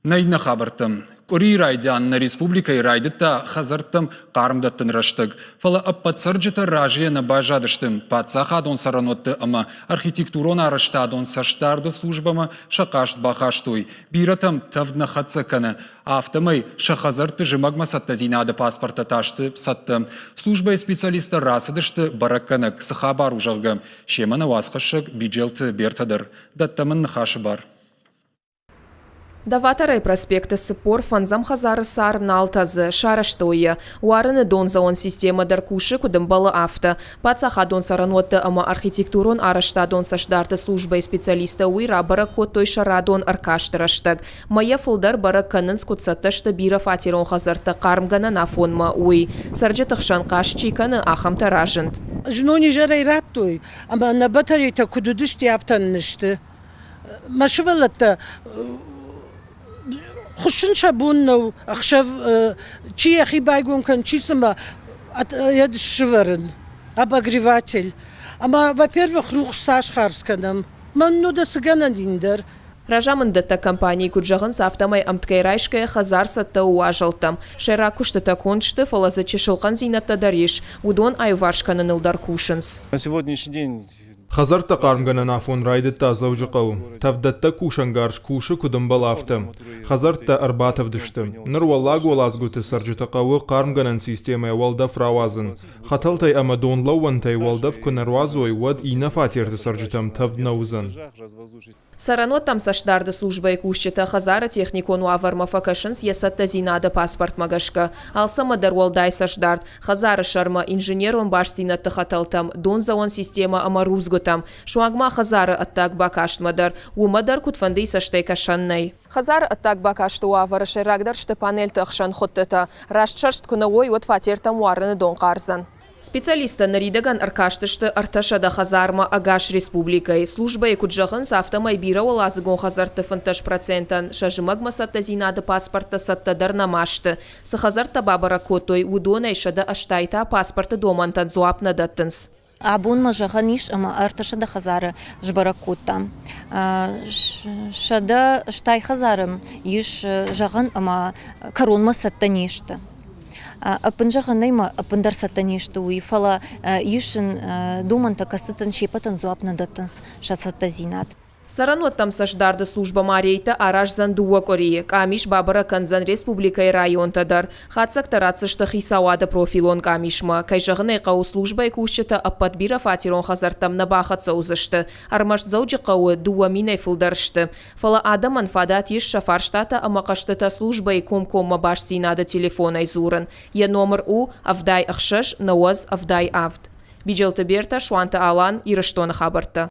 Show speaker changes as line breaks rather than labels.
Найны хабыртым. Кори райдянны республикай райдытта хазырттым қарымдаттын раштык. Фала аппатсырджыты ражияны бажадыштым. Патсаха дон саранотты ама архитектурон арышта дон саштарды службама шақашт бахаштуй. Биратым тавдна хатсаканы. Автомай шахазырты жымагмасатта зинады паспорта ташты сатты. Служба специалисты расыдышты баракканык сахабар ужалгым. Шеманы васқышык биджелты бертадыр. Даттамын хашы бар.
Даватарай проспекты Сыпор фанзам хазары сар налтазы шараштойы. Уарыны дон заон система даркуши кудымбалы авто. Пацаха дон саранотты ама архитектурон арашта дон сашдарты служба специалиста уйра бара коттой шара дон аркаштыраштык. Мая фылдар бара канын скутсаттышты бира фатирон хазарты қармгана нафонма уй. Сарджы тахшан кашчи каны ахам таражынд.
Жнони жарай раттуй, ама на батарейта кудудышти автаннышты. Машывалатта خشن شابون و أخشف چی أخي بايقوم كان چی سما يد الشورن أبا غريفاتل أما во-первых روح ساش خارس كنام من نودا سجانا ديندر
Ражамындата компании куджағын сафтамай амткайрайшкая хазарсатта уажалтам. Шайра куштата кончты фалаза чешылқан зинатта дариш. Удон айваршканын илдар кушынс.
На сегодняшний день
خزرت قارمگن نافون رايدت زوج قوم تفدت كوشنگارش كوش كدم بلافتم خزرت أربعة فدشتم نر والله قولازقوت سرجت قوي قارمگن سيستيما والدف راوازن خطلتي أما دون لونتي والدف كنروازوي ود إينا فاتير سرجتم تفد نوزن
Саранотам саштарды службай кушчета хазара техникону аварма факашынс ясатта зинады паспорт магашка. Алсама дарвалдай сашдард. Хазара шарма инженерон баш зинатты хаталтам. Дон заон система ама рузготам. Шуагма хазара аттак бакаштмадар. Умадар кутфанды саштай кашаннай. Хазара аттак бакашту авара шерагдар шты панель тахшан хоттета. Рашчаршт кунавой от фатертам уарыны дон карзан. Специалиста наридаган аркаштышты арташада хазарма агаш республикай. Служба екуджағын сафтамай бира олазыгон хазарты фынташ процентан. Шажымагма сатта зинады паспорта саттадар намашты. Сахазарта бабара котой удонай шада аштайта паспорта домантан зуапна даттынс.
Абун мажаганиш ама арташада хазары жбаракутам. Шада штай хазарым иш жаган ама коронма саттанешты. Апынжаға найма апындар саттанешті уи фала ишін думанта касытын шепатын зуапна даттынс шатсатта зинат.
Сараноттам саштарды служба марейта араш зандуа корие. Камиш бабара канзан республикай районтадар. Хатсак тарацышты хисауада профилон камишма. Кайжағынай қау службай кушчета аппатбира фатирон хазартам набахатса узышты. Армаш зауджи қауы дуа минай фылдаршты. Фала адаман фадат еш шафарштата амақаштыта службай ком-комма баш синада телефонай зурын. Я номер у авдай ахшаш науаз авдай авд. Биджелты берта шуанта алан ирыштоны хабарта.